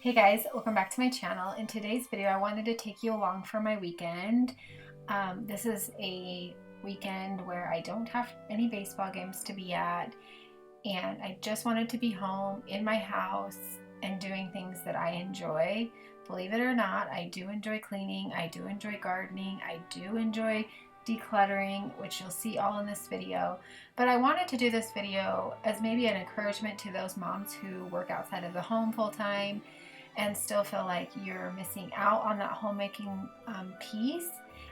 Hey guys, welcome back to my channel. In today's video, I wanted to take you along for my weekend. This is a weekend where I don't have any baseball games to be at, and I just wanted to be home in my house and doing things that I enjoy. Believe it or not, I do enjoy cleaning, I do enjoy gardening, I do enjoy decluttering, which you'll see all in this video. But I wanted to do this video as maybe an encouragement to those moms who work outside of the home full time and still feel like you're missing out on that homemaking piece.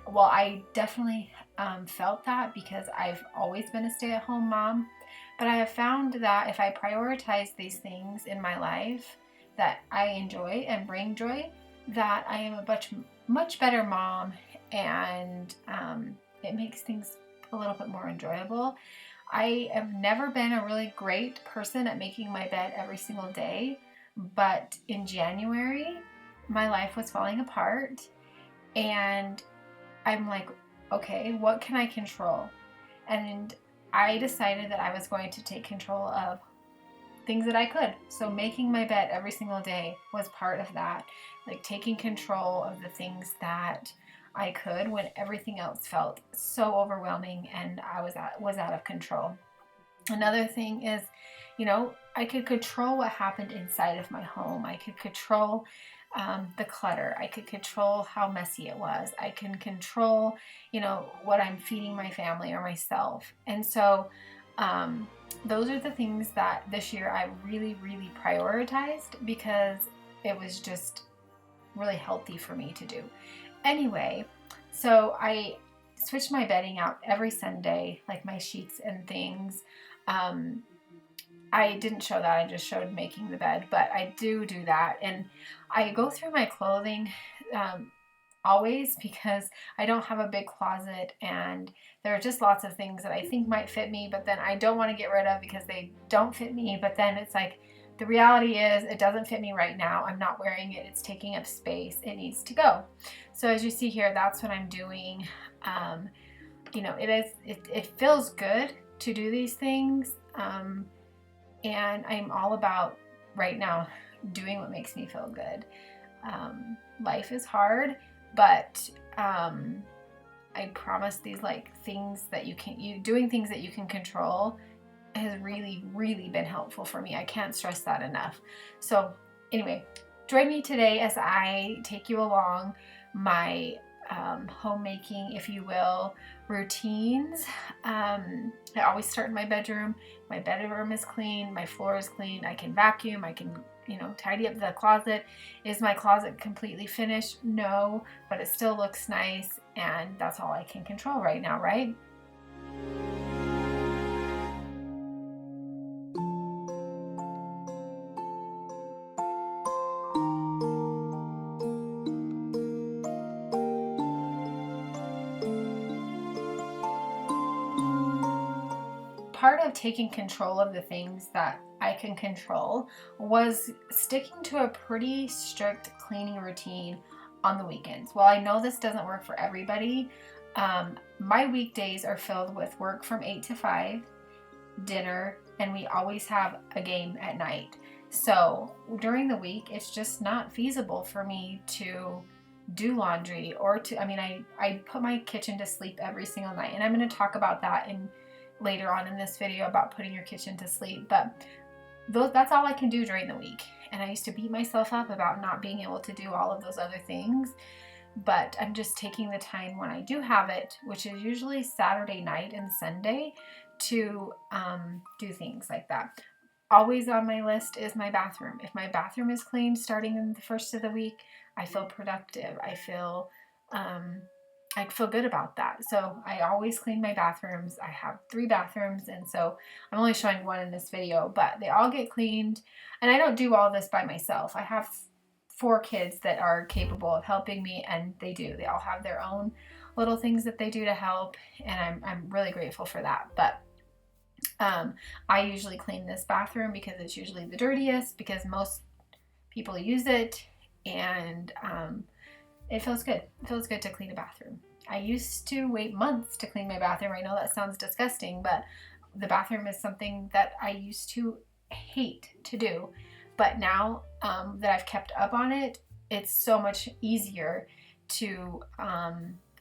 Well, I definitely felt that because I've always been a stay-at-home mom, but I have found that if I prioritize these things in my life that I enjoy and bring joy, that I am a much better mom, and it makes things a little bit more enjoyable. I have never been a really great person at making my bed every single day, but in January, my life was falling apart, and I'm like, okay, what can I control? And I decided that I was going to take control of things that I could. So making my bed every single day was part of that, like taking control of the things that I could when everything else felt so overwhelming and I was out of control. Another thing is, I could control what happened inside of my home. I could control the clutter. I could control how messy it was. I can control, what I'm feeding my family or myself. And so those are the things that this year I really, really prioritized because it was just really healthy for me to do. Anyway, so I switched my bedding out every Sunday, like my sheets and things. I didn't show that, I just showed making the bed, but I do that. And I go through my clothing always because I don't have a big closet, and there are just lots of things that I think might fit me, but then I don't want to get rid of because they don't fit me. But then it's like, the reality is it doesn't fit me right now. I'm not wearing it. It's taking up space. It needs to go. So as you see here, that's what I'm doing. It feels good to do these things. And I'm all about right now doing what makes me feel good. Life is hard, but I promise these things that doing things that you can control has really, really been helpful for me. I can't stress that enough. So anyway, join me today as I take you along my homemaking, if you will, routines. I always start in my bedroom. My bedroom is clean. My floor is clean. I can vacuum. I can, tidy up the closet. Is my closet completely finished? No, but it still looks nice, and that's all I can control right now, right? Part of taking control of the things that I can control was sticking to a pretty strict cleaning routine on the weekends. Well, I know this doesn't work for everybody. My weekdays are filled with work from 8 to 5, dinner, and we always have a game at night. So during the week, it's just not feasible for me to do laundry or I put my kitchen to sleep every single night. And I'm going to talk about that later on in this video about putting your kitchen to sleep, but that's all I can do during the week. And I used to beat myself up about not being able to do all of those other things, but I'm just taking the time when I do have it, which is usually Saturday night and Sunday, to do things like that. Always on my list is my bathroom. If my bathroom is clean starting in the first of the week, I feel productive. I feel good about that. So I always clean my bathrooms. I have 3 bathrooms, and so I'm only showing one in this video, but they all get cleaned. And I don't do all this by myself. I have 4 kids that are capable of helping me, and they do. They all have their own little things that they do to help, and I'm really grateful for that. But I usually clean this bathroom because it's usually the dirtiest, because most people use it, and it feels good. It feels good to clean a bathroom. I used to wait months to clean my bathroom. I know that sounds disgusting, but the bathroom is something that I used to hate to do. But now that I've kept up on it, it's so much easier to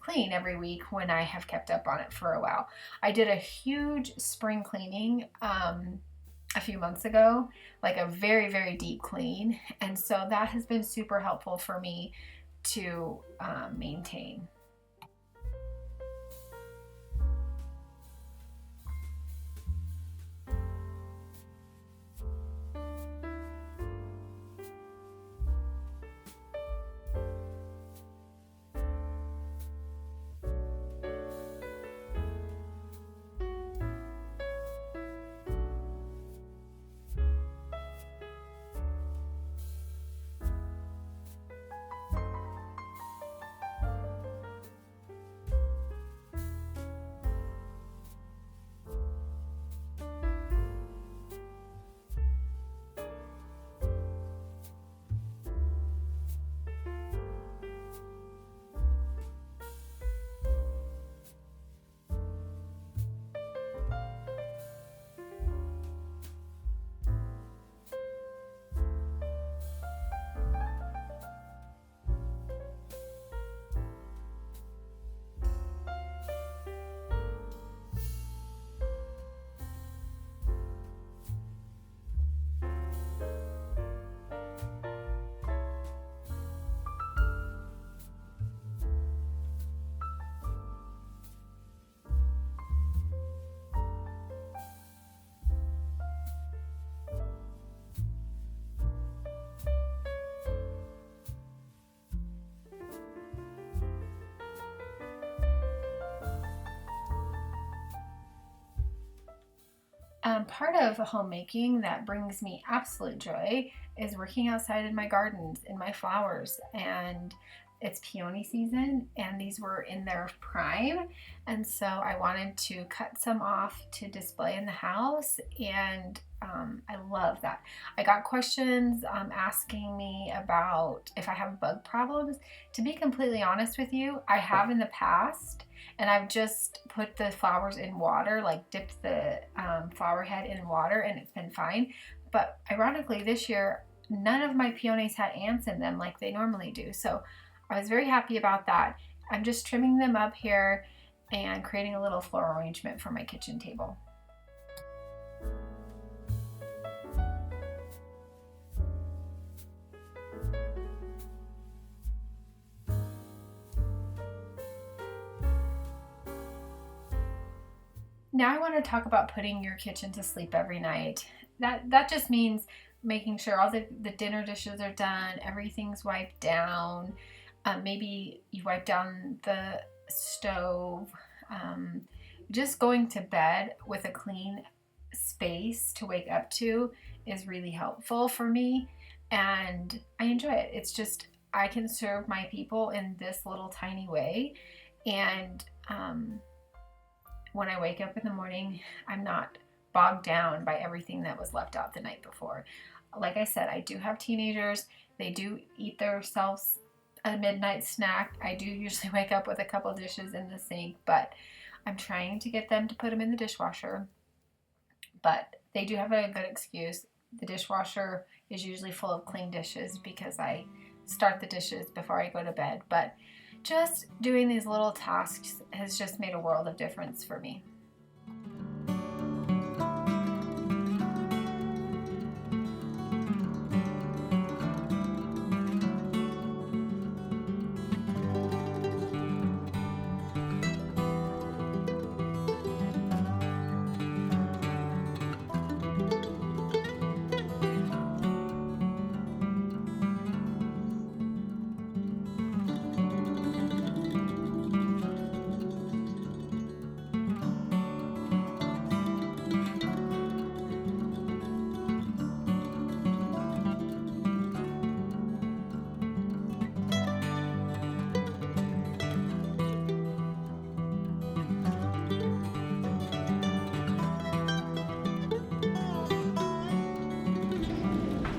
clean every week when I have kept up on it for a while. I did a huge spring cleaning a few months ago, like a very, very deep clean. And so that has been super helpful for me to maintain. Part of homemaking that brings me absolute joy is working outside in my gardens, in my flowers, and it's peony season and these were in their prime, and so I wanted to cut some off to display in the house, and I love that. I got questions asking me about if I have bug problems. To be completely honest with you, I have in the past, and I've just put the flowers in water, like dipped the flower head in water, and it's been fine. But ironically, this year, none of my peonies had ants in them like they normally do. So I was very happy about that. I'm just trimming them up here and creating a little floral arrangement for my kitchen table. Now I want to talk about putting your kitchen to sleep every night. That just means making sure all the dinner dishes are done, everything's wiped down. Maybe you wipe down the stove. Just going to bed with a clean space to wake up to is really helpful for me, and I enjoy it. It's just I can serve my people in this little tiny way, and when I wake up in the morning, I'm not bogged down by everything that was left out the night before. Like I said, I do have teenagers. They do eat themselves a midnight snack. I do usually wake up with a couple dishes in the sink, but I'm trying to get them to put them in the dishwasher. But they do have a good excuse. The dishwasher is usually full of clean dishes because I start the dishes before I go to bed. But just doing these little tasks has just made a world of difference for me.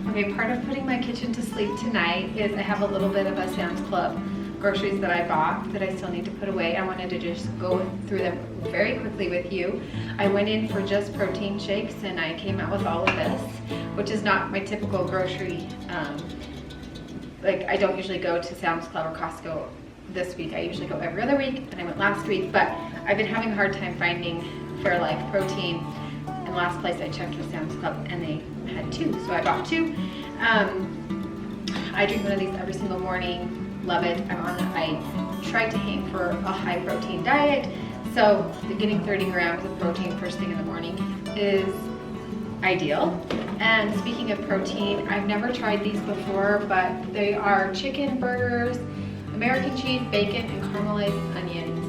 Okay, part of putting my kitchen to sleep tonight is I have a little bit of a Sam's Club groceries that I bought that I still need to put away. I wanted to just go through them very quickly with you. I went in for just protein shakes and I came out with all of this. which is not my typical grocery. Like I don't usually go to Sam's Club or Costco this week. I usually go every other week, and I went last week, but I've been having a hard time finding Fairlife protein. And last place I checked was Sam's Club, and they had 2, so I bought 2. I drink one of these every single morning. Love it. I tried to aim for a high protein diet, so getting 30 grams of protein first thing in the morning is ideal. And speaking of protein, I've never tried these before, but they are chicken burgers, American cheese, bacon, and caramelized onions.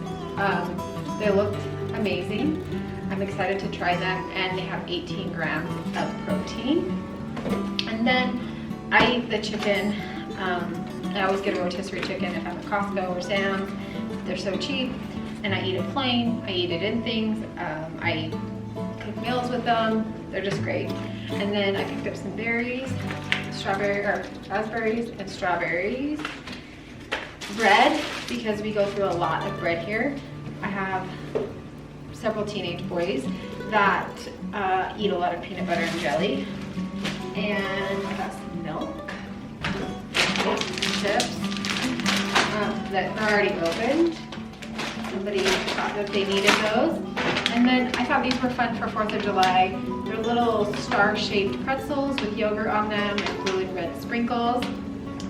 They looked amazing. I'm excited to try them, and they have 18 grams of protein. And then I eat the chicken. I always get a rotisserie chicken if I'm at Costco or Sam's. They're so cheap, and I eat it plain. I eat it in things. I cook meals with them. They're just great. And then I picked up some berries, raspberries and strawberries. Bread, because we go through a lot of bread here. I have several teenage boys that eat a lot of peanut butter and jelly. And I got some milk, chips that are already opened. Somebody thought that they needed those. And then I thought these were fun for 4th of July. They're little star-shaped pretzels with yogurt on them and blue and red sprinkles.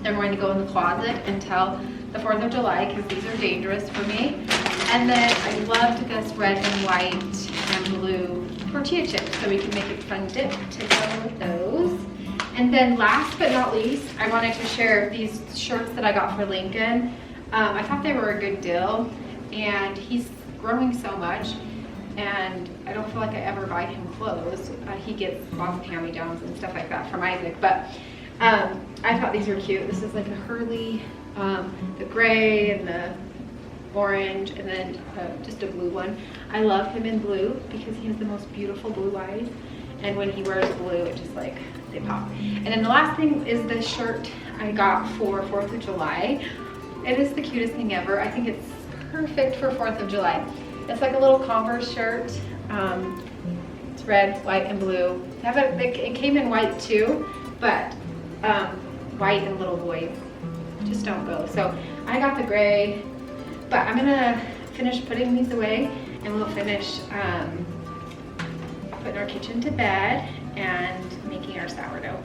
They're going to go in the closet until the 4th of July because these are dangerous for me. And then I loved this red and white and blue tortilla chips, so we can make a fun dip to go with those. And then last but not least, I wanted to share these shirts that I got for Lincoln. I thought they were a good deal, and he's growing so much, and I don't feel like I ever buy him clothes. He gets lots of hand-me-downs and stuff like that from Isaac, but I thought these were cute. This is like a Hurley, the gray and the orange, and then just a blue one. I love him in blue because he has the most beautiful blue eyes, and when he wears blue, it just like, they pop. And then the last thing is this shirt I got for 4th of July. It is the cutest thing ever. I think it's perfect for 4th of July. It's like a little Converse shirt. It's red, white, and blue. It came in white too, but white and little boys just don't go. So I got the gray, but I'm gonna finish putting these away, and we'll finish putting our kitchen to bed and making our sourdough.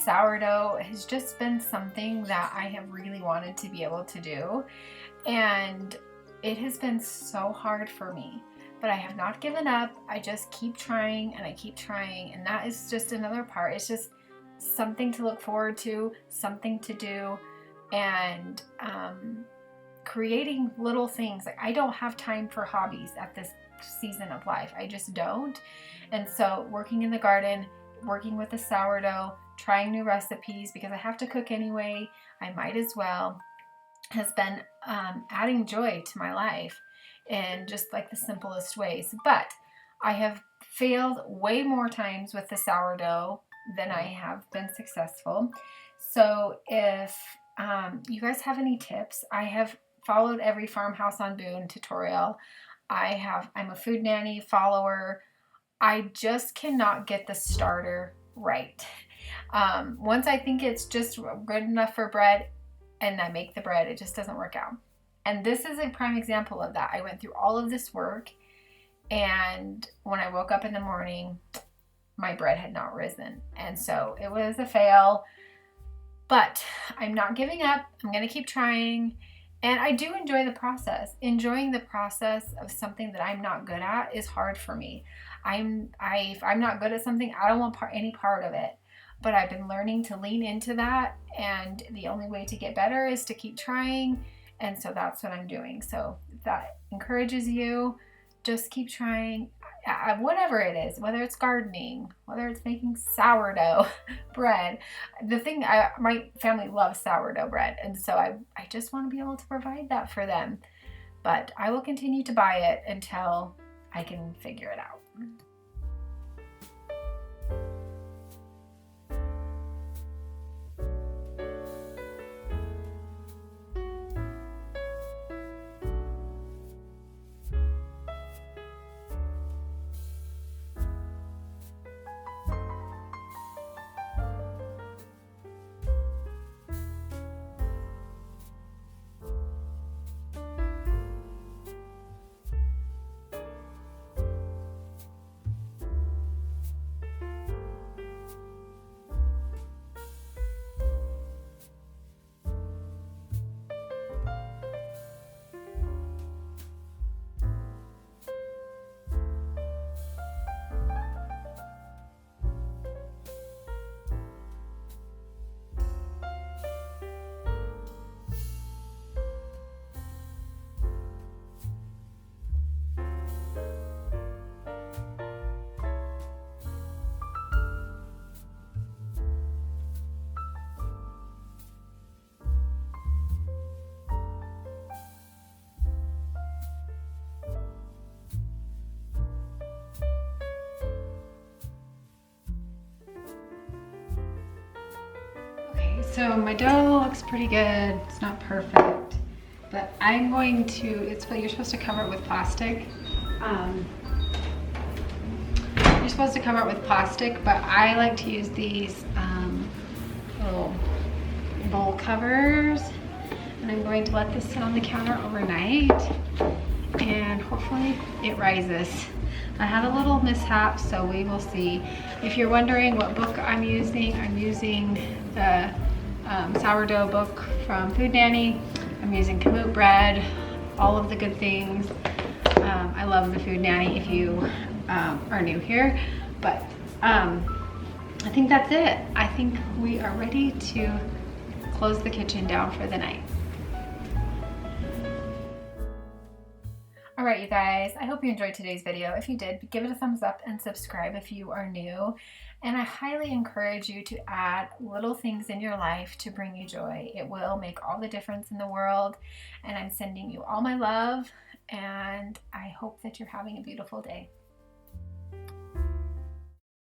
sourdough has just been something that I have really wanted to be able to do, and it has been so hard for me, but I have not given up. I just keep trying and I keep trying, and that is just another part. It's just something to look forward to, something to do, and creating little things. Like, I don't have time for hobbies at this season of life. I just don't. And so working in the garden, working with the sourdough, trying new recipes because I have to cook anyway, I might as well, has been adding joy to my life in just like the simplest ways. But I have failed way more times with the sourdough than I have been successful. So if you guys have any tips, I have followed every Farmhouse on Boone tutorial. I'm a Food Nanny follower. I just cannot get the starter right. Once I think it's just good enough for bread and I make the bread, it just doesn't work out. And this is a prime example of that. I went through all of this work, and when I woke up in the morning, my bread had not risen. And so it was a fail, but I'm not giving up. I'm going to keep trying. And I do enjoy the process. Enjoying the process of something that I'm not good at is hard for me. If I'm not good at something, I don't want any part of it. But I've been learning to lean into that, and the only way to get better is to keep trying. And so that's what I'm doing. So if that encourages you, just keep trying. Whatever it is, whether it's gardening, whether it's making sourdough bread. My family loves sourdough bread, and so I just want to be able to provide that for them. But I will continue to buy it until I can figure it out. So my dough looks pretty good. It's not perfect, but I'm going to, you're supposed to cover it with plastic. You're supposed to cover it with plastic, but I like to use these little bowl covers, and I'm going to let this sit on the counter overnight, and hopefully it rises. I had a little mishap, so we will see. If you're wondering what book I'm using the sourdough book from Food Nanny. I'm using Kamut bread, all of the good things. I love the Food Nanny if you are new here, but I think that's it. I think we are ready to close the kitchen down for the night. All right, you guys, I hope you enjoyed today's video. If you did, give it a thumbs up and subscribe if you are new. And I highly encourage you to add little things in your life to bring you joy. It will make all the difference in the world. And I'm sending you all my love, and I hope that you're having a beautiful day.